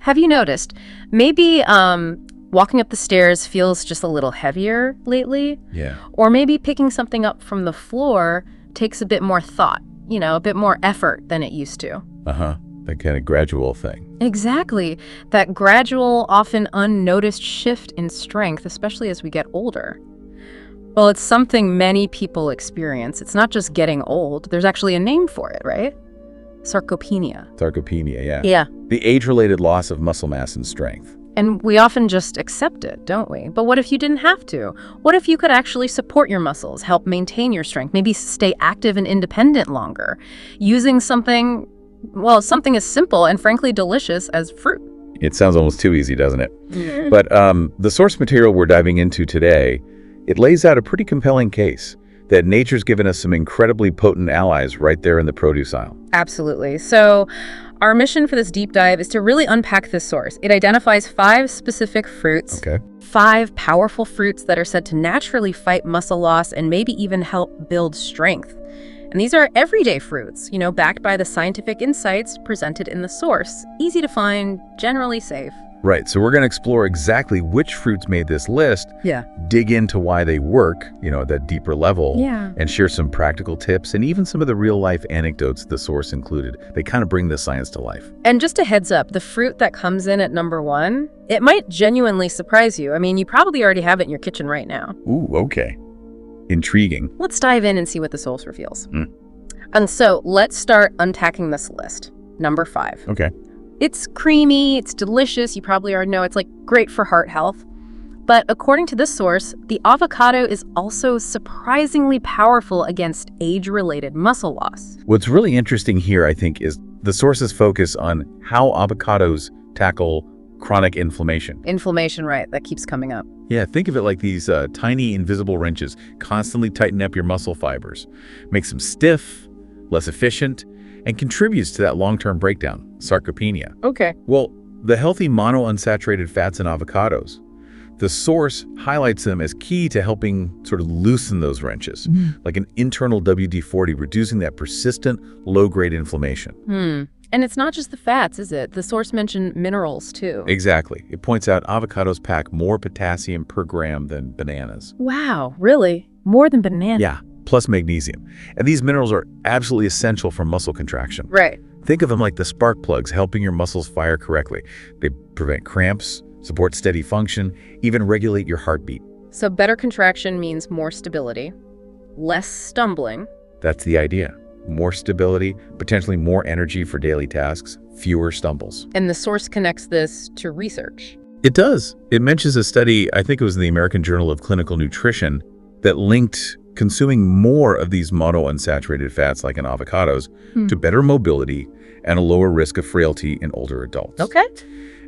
Have you noticed maybe walking up the stairs feels just a little heavier lately? Yeah. Or maybe picking something up from the floor takes a bit more thought, a bit more effort than it used to. That kind of gradual thing. Exactly. That gradual, often unnoticed shift in strength, especially as we get older. Well, it's something many people experience. It's not just getting old. There's actually a name for it, right? Sarcopenia. Sarcopenia, yeah. Yeah. The age-related loss of muscle mass and strength. And we often just accept it, don't we? But what if you didn't have to? What if you could actually support your muscles, help maintain your strength, maybe stay active and independent longer, using something as simple and frankly delicious as fruit? It sounds almost too easy, doesn't it? But the source material we're diving into today, it lays out a pretty compelling case that nature's given us some incredibly potent allies right there in the produce aisle. Absolutely. So our mission for this deep dive is to really unpack this source. It identifies 5 specific fruits, 5 powerful fruits that are said to naturally fight muscle loss and maybe even help build strength. And these are everyday fruits, backed by the scientific insights presented in the source. Easy to find, generally safe. Right, so we're going to explore exactly which fruits made this list, dig into why they work, at that deeper level, and share some practical tips and even some of the real-life anecdotes the source included. They kind of bring the science to life. And just a heads up, the fruit that comes in at number 1, it might genuinely surprise you. I mean, you probably already have it in your kitchen right now. Ooh, okay. Intriguing. Let's dive in and see what the source reveals. And so let's start unpacking this list. Number 5. Okay. It's creamy, it's delicious, you probably already know it's great for heart health. But according to this source, the avocado is also surprisingly powerful against age-related muscle loss. What's really interesting here, I think, is the source's focus on how avocados tackle chronic inflammation. Inflammation, right, that keeps coming up. Yeah, think of it like these tiny invisible wrenches constantly tighten up your muscle fibers, makes them stiff, less efficient, and contributes to that long-term breakdown, sarcopenia. Okay. Well, the healthy monounsaturated fats in avocados, the source highlights them as key to helping sort of loosen those wrenches, like an internal WD-40, reducing that persistent low-grade inflammation. And it's not just the fats, is it? The source mentioned minerals, too. Exactly. It points out avocados pack more potassium per gram than bananas. Wow, really? More than bananas? Yeah. Plus magnesium. And these minerals are absolutely essential for muscle contraction. Right. Think of them like the spark plugs, helping your muscles fire correctly. They prevent cramps, support steady function, even regulate your heartbeat. So better contraction means more stability, less stumbling. That's the idea. More stability, potentially more energy for daily tasks, fewer stumbles. And the source connects this to research. It does. It mentions a study, I think it was in the American Journal of Clinical Nutrition, that linked consuming more of these monounsaturated fats like in avocados to better mobility and a lower risk of frailty in older adults. Okay.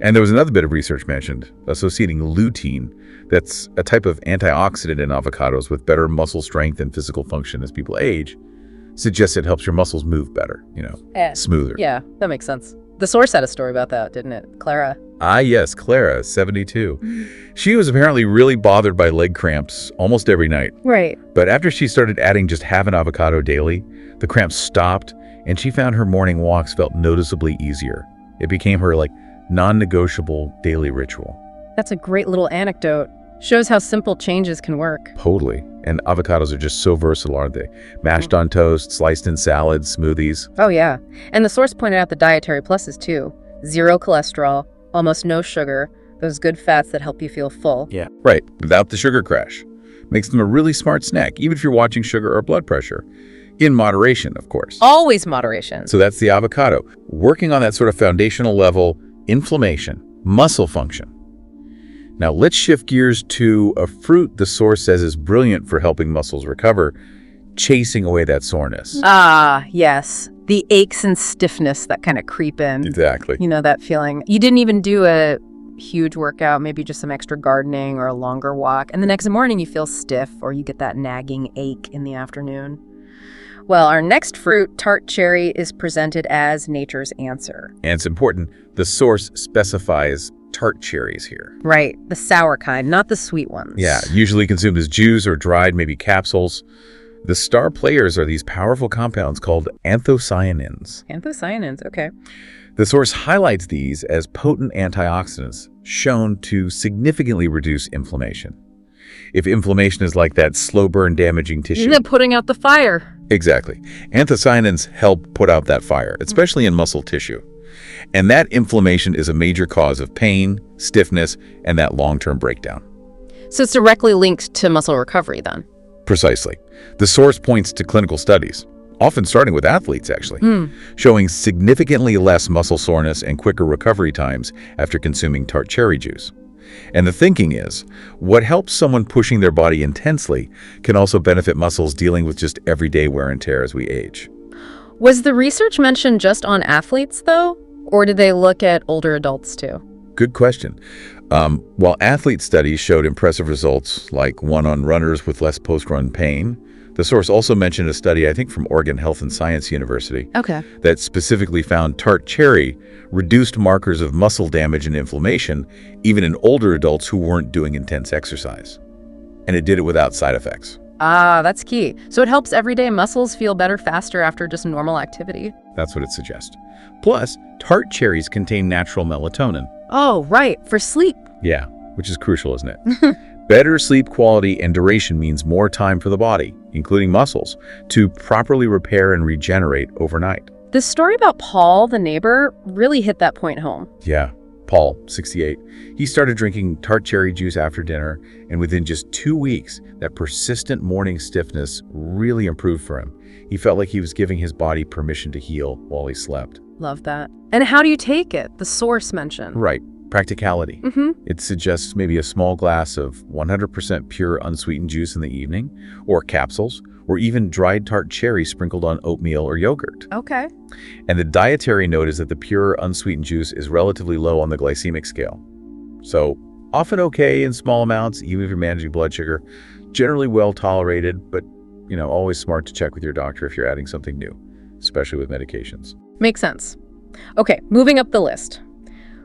And there was another bit of research mentioned associating lutein, that's a type of antioxidant in avocados, with better muscle strength and physical function as people age, suggests it helps your muscles move better, smoother. Yeah, that makes sense. The source had a story about that, didn't it? Clara. Ah, yes, Clara, 72. She was apparently really bothered by leg cramps almost every night. Right. But after she started adding just half an avocado daily, the cramps stopped, and she found her morning walks felt noticeably easier. It became her, non-negotiable daily ritual. That's a great little anecdote. Shows how simple changes can work. Totally. And avocados are just so versatile, aren't they? Mashed on toast, sliced in salads, smoothies. Oh, yeah. And the source pointed out the dietary pluses, too. 0 cholesterol, almost no sugar, those good fats that help you feel full. Yeah. Right. Without the sugar crash. Makes them a really smart snack, even if you're watching sugar or blood pressure. In moderation, of course. Always moderation. So that's the avocado. Working on that sort of foundational level, inflammation, muscle function. Now let's shift gears to a fruit the source says is brilliant for helping muscles recover, chasing away that soreness. Ah, yes. The aches and stiffness that kind of creep in. Exactly. That feeling. You didn't even do a huge workout, maybe just some extra gardening or a longer walk, and the next morning you feel stiff or you get that nagging ache in the afternoon. Well, our next fruit, tart cherry, is presented as nature's answer. And it's important, the source specifies tart cherries here. Right, the sour kind, not the sweet ones. Yeah, usually consumed as juice or dried, maybe capsules. The star players are these powerful compounds called anthocyanins. Anthocyanins, okay. The source highlights these as potent antioxidants shown to significantly reduce inflammation. If inflammation is like that slow burn damaging tissue. Isn't it putting out the fire? Exactly. Anthocyanins help put out that fire, especially in muscle tissue. And that inflammation is a major cause of pain, stiffness, and that long-term breakdown. So it's directly linked to muscle recovery then? Precisely. The source points to clinical studies, often starting with athletes actually, showing significantly less muscle soreness and quicker recovery times after consuming tart cherry juice. And the thinking is, what helps someone pushing their body intensely can also benefit muscles dealing with just everyday wear and tear as we age. Was the research mentioned just on athletes, though? Or did they look at older adults, too? Good question. While athlete studies showed impressive results, like one on runners with less post-run pain, the source also mentioned a study, I think from Oregon Health and Science University, that specifically found tart cherry reduced markers of muscle damage and inflammation, even in older adults who weren't doing intense exercise. And it did it without side effects. Ah, that's key. So it helps everyday muscles feel better faster after just normal activity. That's what it suggests. Plus, tart cherries contain natural melatonin. Oh, right, for sleep. Yeah, which is crucial, isn't it? Better sleep quality and duration means more time for the body, including muscles, to properly repair and regenerate overnight. This story about Paul, the neighbor, really hit that point home. Yeah, Paul, 68. He started drinking tart cherry juice after dinner, and within just 2 weeks, that persistent morning stiffness really improved for him. He felt like he was giving his body permission to heal while he slept. Love that. And how do you take it? The source mentioned. Right. Practicality. It suggests maybe a small glass of 100% pure unsweetened juice in the evening, or capsules, or even dried tart cherry sprinkled on oatmeal or yogurt. Okay. And the dietary note is that the pure unsweetened juice is relatively low on the glycemic scale. So often okay in small amounts, even if you're managing blood sugar. Generally well tolerated, but always smart to check with your doctor if you're adding something new, especially with medications. Makes sense. Okay, moving up the list.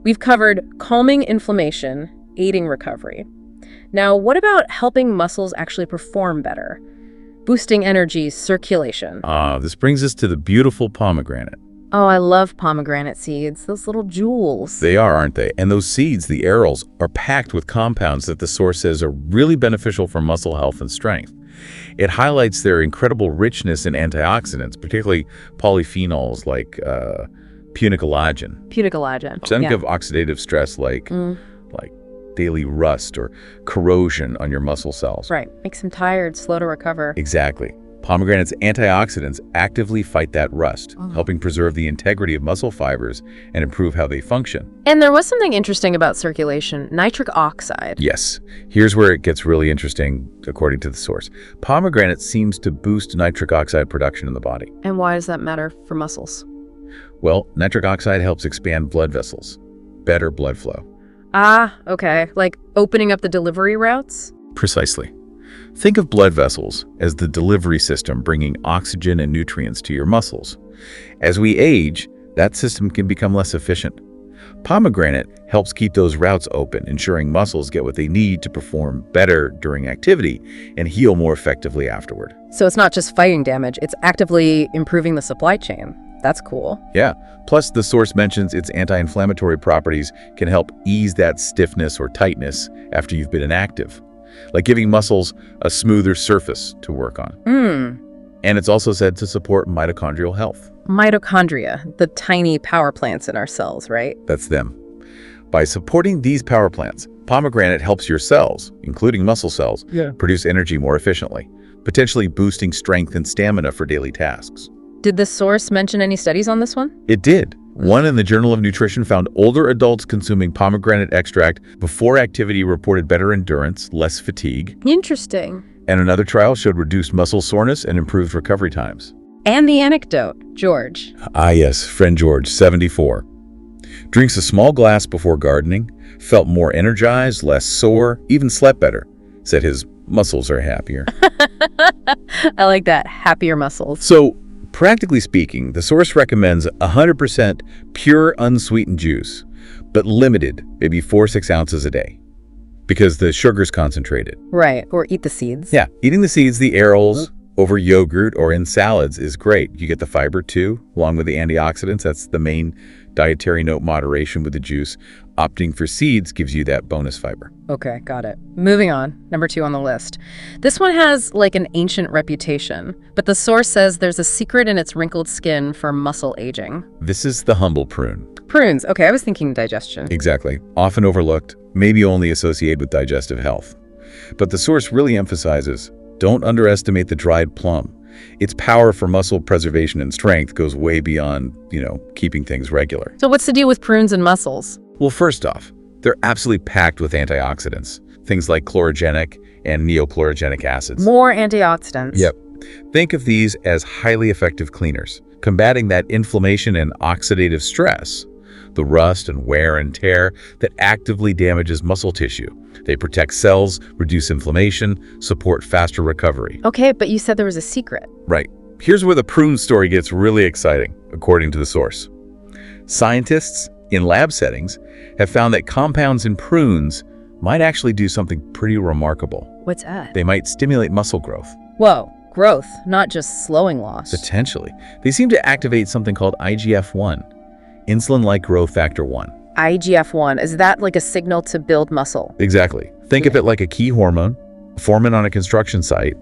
We've covered calming inflammation, aiding recovery. Now, what about helping muscles actually perform better? Boosting energy, circulation. This brings us to the beautiful pomegranate. Oh, I love pomegranate seeds, those little jewels. They are, aren't they? And those seeds, the arils, are packed with compounds that the source says are really beneficial for muscle health and strength. It highlights their incredible richness in antioxidants, particularly polyphenols like punicolagen. Think of oxidative stress like daily rust or corrosion on your muscle cells. Right, makes them tired, slow to recover. Exactly. Pomegranate's antioxidants actively fight that rust, helping preserve the integrity of muscle fibers and improve how they function. And there was something interesting about circulation, nitric oxide. Yes. Here's where it gets really interesting, according to the source. Pomegranate seems to boost nitric oxide production in the body. And why does that matter for muscles? Well, nitric oxide helps expand blood vessels, better blood flow. Ah, okay. Like opening up the delivery routes? Precisely. Think of blood vessels as the delivery system bringing oxygen and nutrients to your muscles. As we age, that system can become less efficient. Pomegranate helps keep those routes open, ensuring muscles get what they need to perform better during activity and heal more effectively afterward. So it's not just fighting damage, it's actively improving the supply chain. That's cool. Yeah. Plus, the source mentions its anti-inflammatory properties can help ease that stiffness or tightness after you've been inactive, like giving muscles a smoother surface to work on. And it's also said to support mitochondrial health. Mitochondria, the tiny power plants in our cells, right? That's them. By supporting these power plants, pomegranate helps your cells, including muscle cells, produce energy more efficiently, potentially boosting strength and stamina for daily tasks. Did the source mention any studies on this one? It did. One in the Journal of Nutrition found older adults consuming pomegranate extract before activity reported better endurance, less fatigue. Interesting. And another trial showed reduced muscle soreness and improved recovery times. And the anecdote, George. Ah, yes, friend George, 74. Drinks a small glass before gardening, felt more energized, less sore, even slept better. Said his muscles are happier. I like that, happier muscles. So, practically speaking, the source recommends 100% pure unsweetened juice, but limited, maybe 4 or 6 ounces a day, because the sugar's concentrated. Right, or eat the seeds. Yeah, eating the seeds, the arils, over yogurt or in salads is great. You get the fiber too, along with the antioxidants. That's the main dietary note: moderation with the juice. Opting for seeds gives you that bonus fiber. Okay, got it. Moving on, number 2 on the list. This one has like an ancient reputation, but the source says there's a secret in its wrinkled skin for muscle aging. This is the humble prune. Prunes. Okay, I was thinking digestion. Exactly. Often overlooked, maybe only associated with digestive health. But the source really emphasizes, don't underestimate the dried plum. Its power for muscle preservation and strength goes way beyond, keeping things regular. So what's the deal with prunes and mussels? Well, first off, they're absolutely packed with antioxidants, things like chlorogenic and neochlorogenic acids. More antioxidants. Yep. Think of these as highly effective cleaners, combating that inflammation and oxidative stress, the rust and wear and tear that actively damages muscle tissue. They protect cells, reduce inflammation, support faster recovery. Okay, but you said there was a secret. Right. Here's where the prune story gets really exciting, according to the source. Scientists in lab settings have found that compounds in prunes might actually do something pretty remarkable. What's that? They might stimulate muscle growth. Whoa, growth, not just slowing loss. Potentially. They seem to activate something called IGF-1, insulin-like growth factor 1. IGF-1, is that like a signal to build muscle? Exactly. Think of it like a key hormone, forming on a construction site,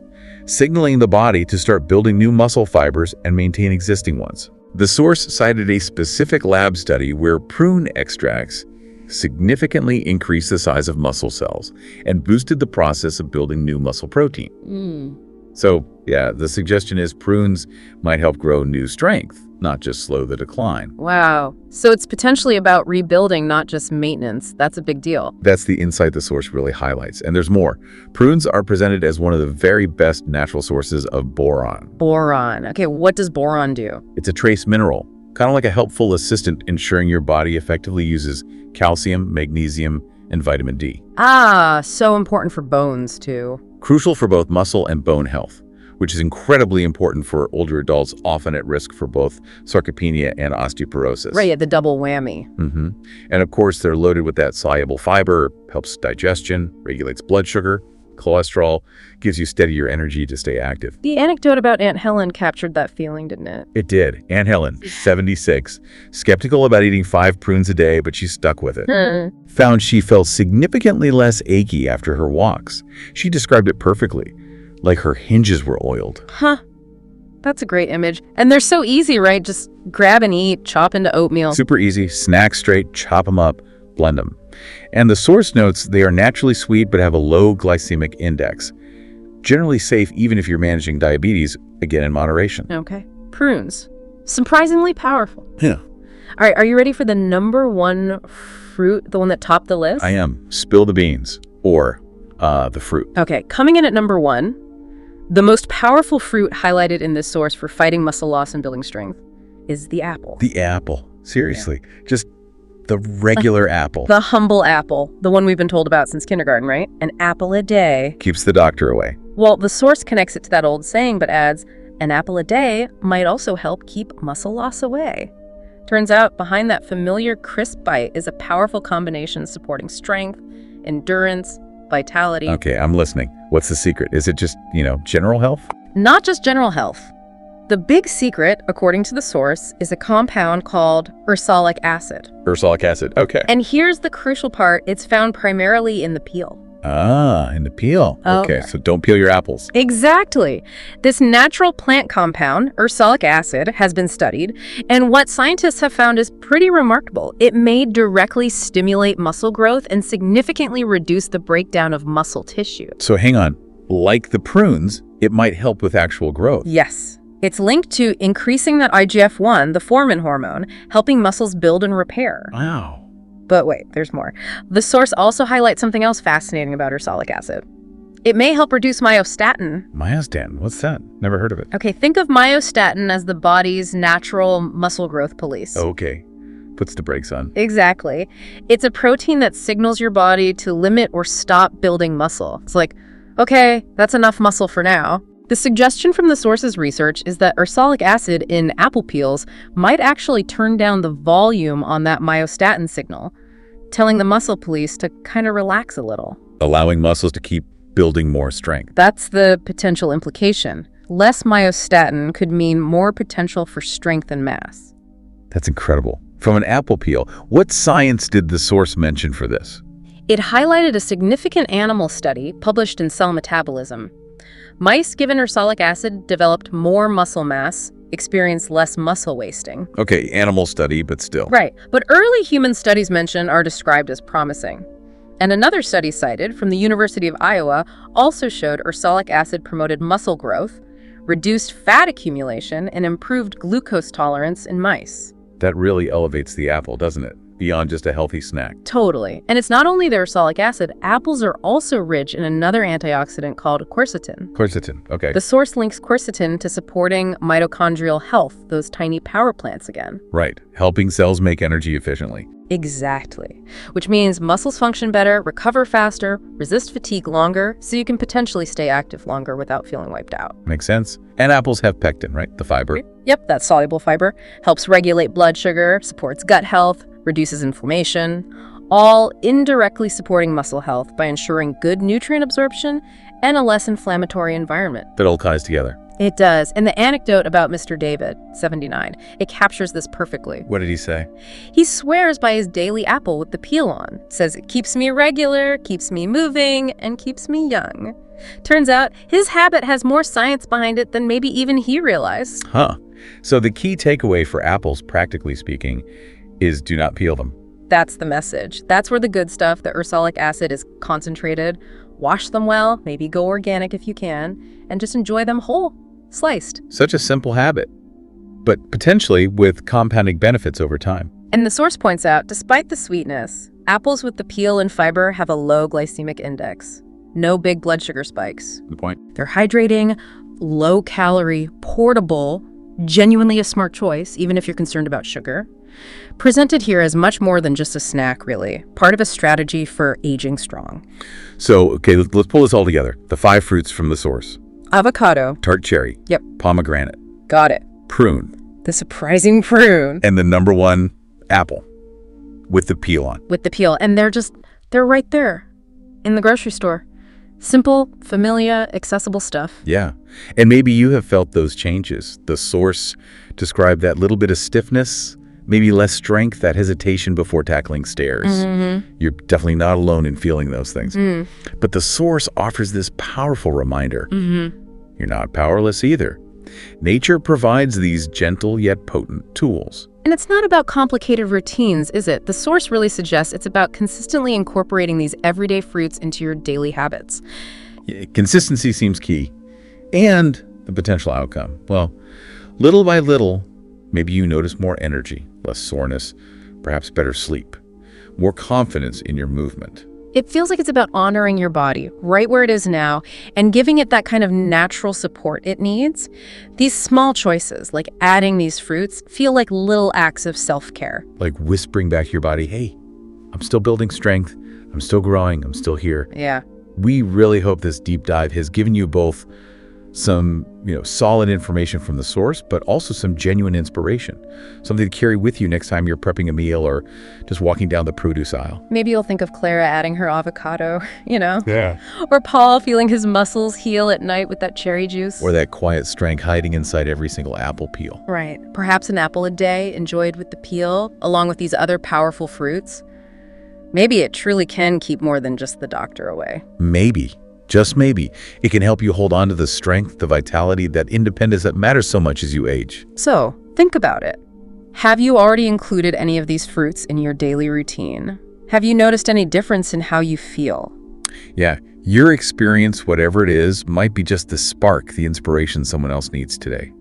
signaling the body to start building new muscle fibers and maintain existing ones. The source cited a specific lab study where prune extracts significantly increased the size of muscle cells and boosted the process of building new muscle protein. So, yeah, the suggestion is prunes might help grow new strength, not just slow the decline. Wow. So it's potentially about rebuilding, not just maintenance. That's a big deal. That's the insight the source really highlights. And there's more. Prunes are presented as one of the very best natural sources of boron. Boron. Okay, what does boron do? It's a trace mineral, kind of like a helpful assistant ensuring your body effectively uses calcium, magnesium, and vitamin D. Ah, so important for bones too. Crucial for both muscle and bone health, which is incredibly important for older adults often at risk for both sarcopenia and osteoporosis. Right, yeah, the double whammy. And of course, they're loaded with that soluble fiber, helps digestion, regulates blood sugar, cholesterol, gives you steadier energy to stay active. The anecdote about Aunt Helen captured that feeling, didn't it? It did. Aunt Helen, 76, skeptical about eating 5 prunes a day, but she stuck with it. Found she felt significantly less achy after her walks. She described it perfectly, like her hinges were oiled. Huh. That's a great image. And they're so easy, right? Just grab and eat, chop into oatmeal. Super easy. Snack straight, chop them up, blend them. And the source notes they are naturally sweet but have a low glycemic index. Generally safe even if you're managing diabetes, again in moderation. Okay. Prunes. Surprisingly powerful. Yeah. All right, are you ready for the number 1 fruit, the one that topped the list? I am. Spill the beans. Or the fruit. Okay, coming in at number 1, the most powerful fruit highlighted in this source for fighting muscle loss and building strength is the apple. The apple. Seriously. Yeah. Just the regular apple. The humble apple. The one we've been told about since kindergarten, right? An apple a day. Keeps the doctor away. Well, the source connects it to that old saying, but adds, an apple a day might also help keep muscle loss away. Turns out, behind that familiar crisp bite is a powerful combination supporting strength, endurance, vitality. Okay, I'm listening. What's the secret? Is it just, general health? Not just general health. The big secret, according to the source, is a compound called ursolic acid. Ursolic acid, okay. And here's the crucial part. It's found primarily in the peel. Ah, in the peel. Okay, so don't peel your apples. Exactly. This natural plant compound, ursolic acid, has been studied, and what scientists have found is pretty remarkable. It may directly stimulate muscle growth and significantly reduce the breakdown of muscle tissue. So hang on. Like the prunes, it might help with actual growth. Yes. It's linked to increasing that IGF-1, the formant hormone, helping muscles build and repair. Wow. But wait, there's more. The source also highlights something else fascinating about ursolic acid. It may help reduce myostatin. Myostatin? What's that? Never heard of it. Okay, think of myostatin as the body's natural muscle growth police. Okay. Puts the brakes on. Exactly. It's a protein that signals your body to limit or stop building muscle. It's like, okay, that's enough muscle for now. The suggestion from the source's research is that ursolic acid in apple peels might actually turn down the volume on that myostatin signal, telling the muscle police to kind of relax a little. Allowing muscles to keep building more strength. That's the potential implication. Less myostatin could mean more potential for strength and mass. That's incredible. From an apple peel, what science did the source mention for this? It highlighted a significant animal study published in Cell Metabolism. Mice given ursolic acid developed more muscle mass, experienced less muscle wasting. Okay, animal study, but still. Right, but early human studies mentioned are described as promising. And another study cited from the University of Iowa also showed ursolic acid promoted muscle growth, reduced fat accumulation, and improved glucose tolerance in mice. That really elevates the apple, doesn't it? Beyond just a healthy snack. Totally. And it's not only the ursolic acid, apples are also rich in another antioxidant called quercetin. Quercetin, okay. The source links quercetin to supporting mitochondrial health, those tiny power plants again. Right, helping cells make energy efficiently. Exactly. Which means muscles function better, recover faster, resist fatigue longer, so you can potentially stay active longer without feeling wiped out. Makes sense. And apples have pectin, right? The fiber. Yep, that soluble fiber. Helps regulate blood sugar, supports gut health, reduces inflammation, all indirectly supporting muscle health by ensuring good nutrient absorption and a less inflammatory environment. That all ties together. It does. And the anecdote about Mr. David, 79, it captures this perfectly. What did he say? He swears by his daily apple with the peel on. Says it keeps me regular, keeps me moving, and keeps me young. Turns out his habit has more science behind it than maybe even he realized. Huh. So the key takeaway for apples, practically speaking, is do not peel them. That's the message. That's where the good stuff, the ursolic acid, is concentrated. Wash them well, maybe go organic if you can, and just enjoy them whole. Sliced. Such a simple habit, but potentially with compounding benefits over time. And the source points out, despite the sweetness, apples with the peel and fiber have a low glycemic index. No big blood sugar spikes. Good point. They're hydrating, low-calorie, portable, genuinely a smart choice, even if you're concerned about sugar. Presented here as much more than just a snack, really. Part of a strategy for aging strong. So, okay, let's pull this all together. The 5 fruits from the source. Avocado. Tart cherry. Yep. Pomegranate. Got it. Prune. The surprising prune. And the number 1, apple. With the peel on. With the peel. And they're right there in the grocery store. Simple, familiar, accessible stuff. Yeah. And maybe you have felt those changes. The source described that little bit of stiffness, maybe less strength, that hesitation before tackling stairs. Mm-hmm. You're definitely not alone in feeling those things. Mm. But the source offers this powerful reminder. Mm-hmm. You're not powerless either. Nature provides these gentle yet potent tools. And it's not about complicated routines, is it? The source really suggests it's about consistently incorporating these everyday fruits into your daily habits. Consistency seems key. And the potential outcome. Well, little by little, maybe you notice more energy, less soreness, perhaps better sleep, more confidence in your movement. It feels like it's about honoring your body right where it is now and giving it that kind of natural support it needs. These small choices, like adding these fruits, feel like little acts of self-care. Like whispering back to your body, hey, I'm still building strength, I'm still growing, I'm still here. Yeah. We really hope this deep dive has given you both some, solid information from the source, but also some genuine inspiration, something to carry with you next time you're prepping a meal or just walking down the produce aisle. Maybe you'll think of Clara adding her avocado, Yeah. Or Paul feeling his muscles heal at night with that cherry juice. Or that quiet strength hiding inside every single apple peel. Right. Perhaps an apple a day enjoyed with the peel, along with these other powerful fruits. Maybe it truly can keep more than just the doctor away. Maybe. Just maybe, it can help you hold on to the strength, the vitality, that independence that matters so much as you age. So, think about it. Have you already included any of these fruits in your daily routine? Have you noticed any difference in how you feel? Yeah, your experience, whatever it is, might be just the spark, the inspiration someone else needs today.